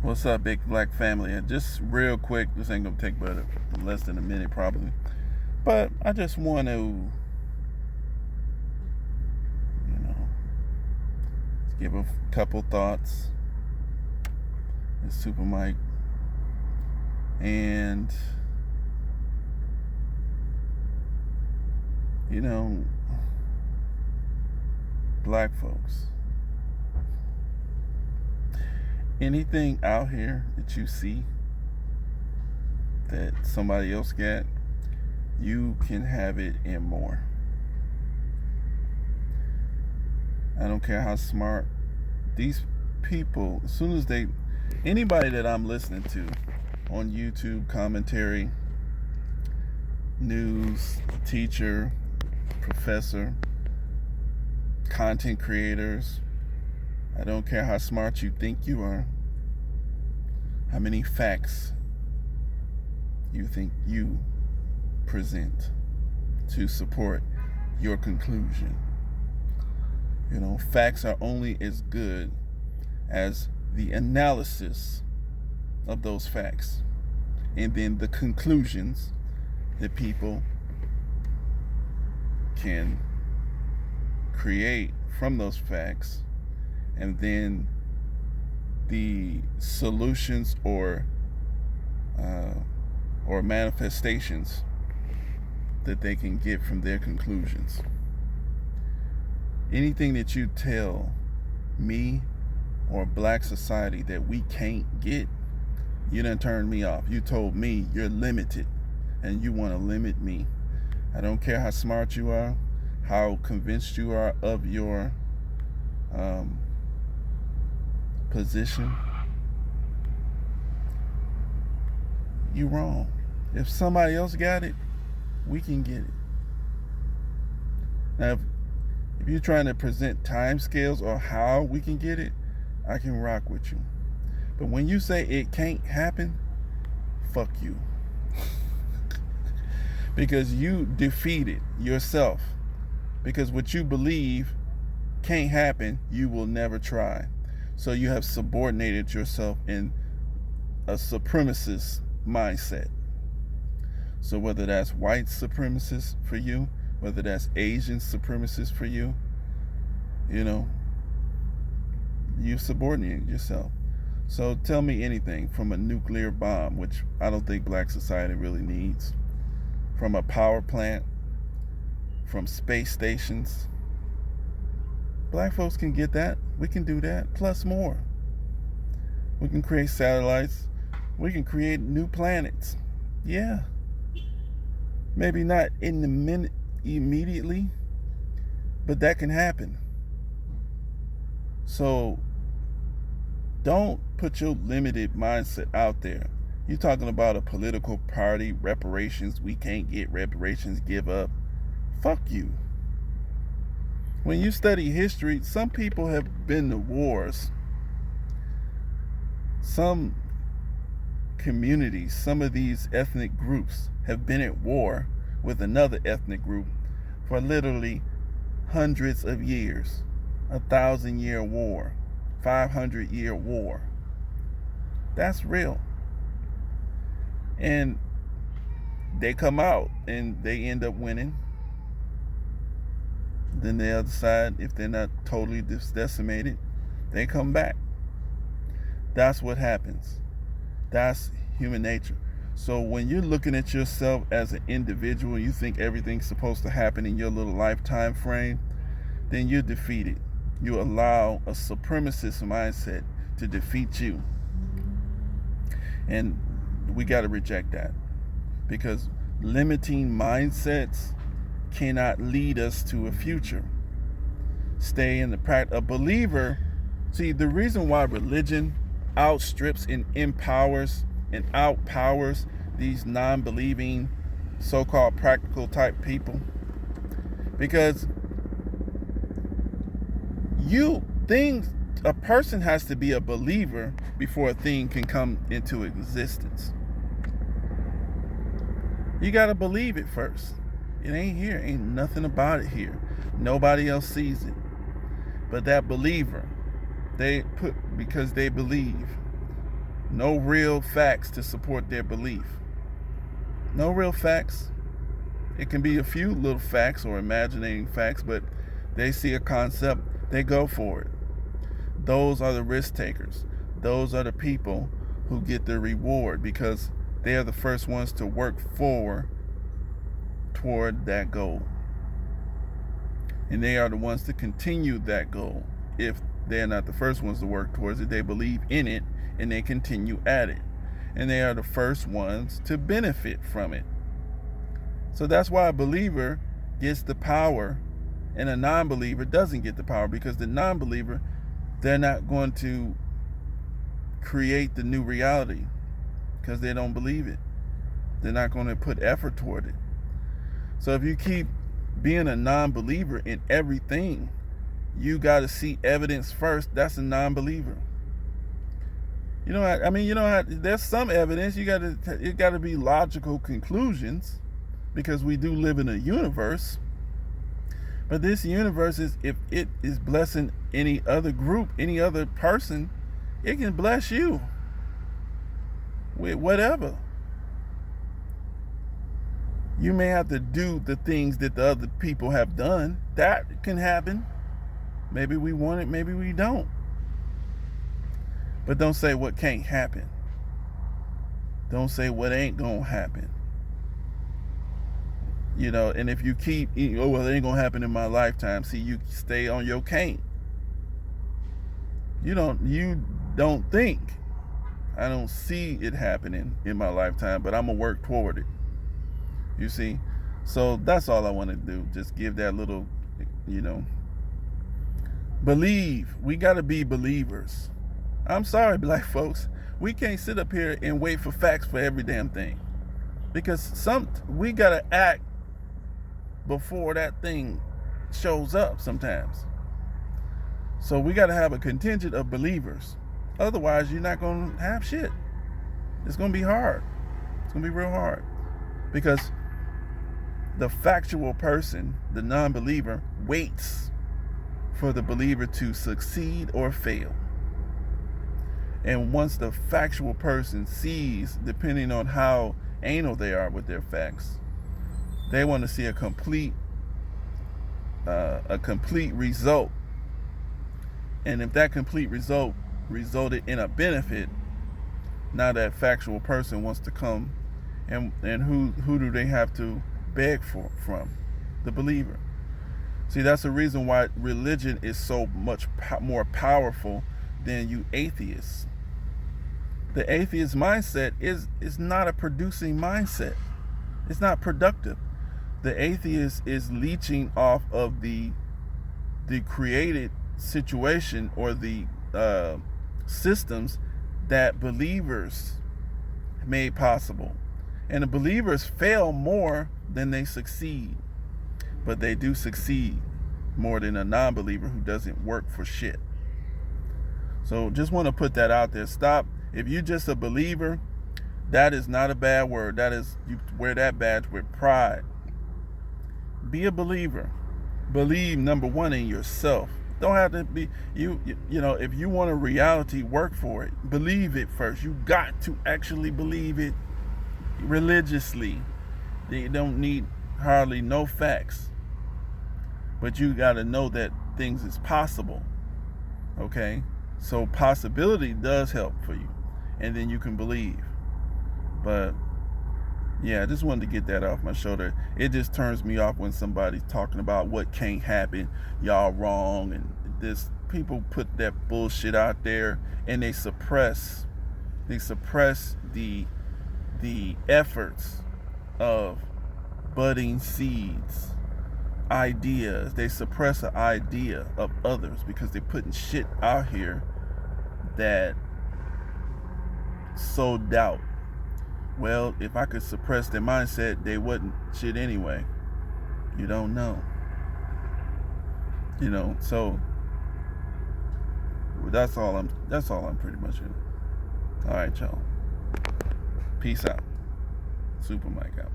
What's up, big black family? And just real quick, this ain't gonna take but less than a minute probably. But I just want to, give a couple thoughts. It's Super Mike. And, black folks. Anything out here that you see that somebody else got, you can have it and more. I don't care how smart these people, as soon as anybody that I'm listening to on YouTube, commentary, news, teacher, professor, content creators, I don't care how smart you think you are, how many facts you think you present to support your conclusion. Facts are only as good as the analysis of those facts and then the conclusions that people can create from those facts, and then the solutions or manifestations that they can get from their conclusions. Anything that you tell me or black society that we can't get, you done turned me off. You told me you're limited and you want to limit me. I don't care how smart you are, how convinced you are of your position. You're wrong. If somebody else got it, we can get it. Now, if you're trying to present time scales or how we can get it, I can rock with you. But when you say it can't happen, fuck you. Because you defeated yourself. Because what you believe can't happen, you will never try. So you have subordinated yourself in a supremacist mindset. So whether that's white supremacist for you, whether that's Asian supremacist for you, you subordinate yourself. So tell me anything from a nuclear bomb, which I don't think black society really needs, from a power plant, from space stations. Black folks can get that. We can do that, plus more. We can create satellites. We can create new planets. Yeah. Maybe not in the minute immediately, but that can happen. So don't put your limited mindset out there. You're talking about a political party, reparations, we can't get reparations, give up. Fuck you. When you study history, some people have been to wars. Some communities, some of these ethnic groups have been at war with another ethnic group for literally hundreds of years. 1,000-year war, 500-year war. That's real. And they come out and they end up winning. Then the other side, if they're not totally decimated, they come back. That's what happens. That's human nature. So when you're looking at yourself as an individual, you think everything's supposed to happen in your little lifetime frame, then you're defeated. You allow a supremacist mindset to defeat you. And we got to reject that, because limiting mindsets cannot lead us to a future. Stay in the practice. A believer, see, the reason why religion outstrips and empowers and outpowers these non-believing so-called practical type people, because a person has to be a believer before a thing can come into existence. You got to believe it first. It ain't here. Ain't nothing about it here. Nobody else sees it. But that believer, because they believe, No real facts to support their belief. No real facts. It can be a few little facts or imagining facts, but they see a concept, they go for it. Those are the risk takers. Those are the people who get the reward because they are the first ones to work toward that goal. And they are the ones to continue that goal. If they're not the first ones to work towards it, they believe in it and they continue at it. And they are the first ones to benefit from it. So that's why a believer gets the power and a non-believer doesn't get the power, because the non-believer, they're not going to create the new reality because they don't believe it. They're not going to put effort toward it. So if you keep being a non-believer in everything, you got to see evidence first. That's a non-believer. There's some evidence. It got to be logical conclusions, because we do live in a universe. But this universe is, if it is blessing any other group, any other person, it can bless you with whatever. You may have to do the things that the other people have done. That can happen. Maybe we want it, maybe we don't. But don't say what can't happen. Don't say what ain't gonna happen. And if you keep, it ain't gonna happen in my lifetime. See, you stay on your can't. You don't think, I don't see it happening in my lifetime, but I'm gonna work toward it. You see? So that's all I want to do. Just give that little, believe. We got to be believers. I'm sorry, black folks. We can't sit up here and wait for facts for every damn thing. Because we got to act before that thing shows up sometimes. So we got to have a contingent of believers. Otherwise, you're not going to have shit. It's going to be hard. It's going to be real hard. Because the factual person, the non-believer, waits for the believer to succeed or fail. And once the factual person sees, depending on how anal they are with their facts, they want to see a complete result. And if that complete result resulted in a benefit, now that factual person wants to come, and who do they have to beg from? The believer. See, that's the reason why religion is so much more powerful than you atheists. The atheist mindset is not a producing mindset. It's not productive. The atheist is leeching off of the created situation or the systems that believers made possible. And the believers fail more than they succeed. But they do succeed more than a non-believer who doesn't work for shit. So just want to put that out there. Stop. If you're just a believer, that is not a bad word. That is, you wear that badge with pride. Be a believer. Believe, number one, in yourself. Don't have to be, if you want a reality, work for it. Believe it first. You got to actually believe it religiously. They don't need hardly no facts. But you got to know that things is possible. Okay? So possibility does help for you. And then you can believe. But yeah, I just wanted to get that off my shoulder. It just turns me off when somebody's talking about what can't happen. Y'all wrong. And this, people put that bullshit out there and they suppress the efforts of budding seeds, ideas. They suppress an idea of others because they're putting shit out here that sow doubt. Well, if I could suppress their mindset, they wouldn't shit anyway. You don't know. So that's all I'm pretty much in. All right, y'all. Peace out. Super Mike out.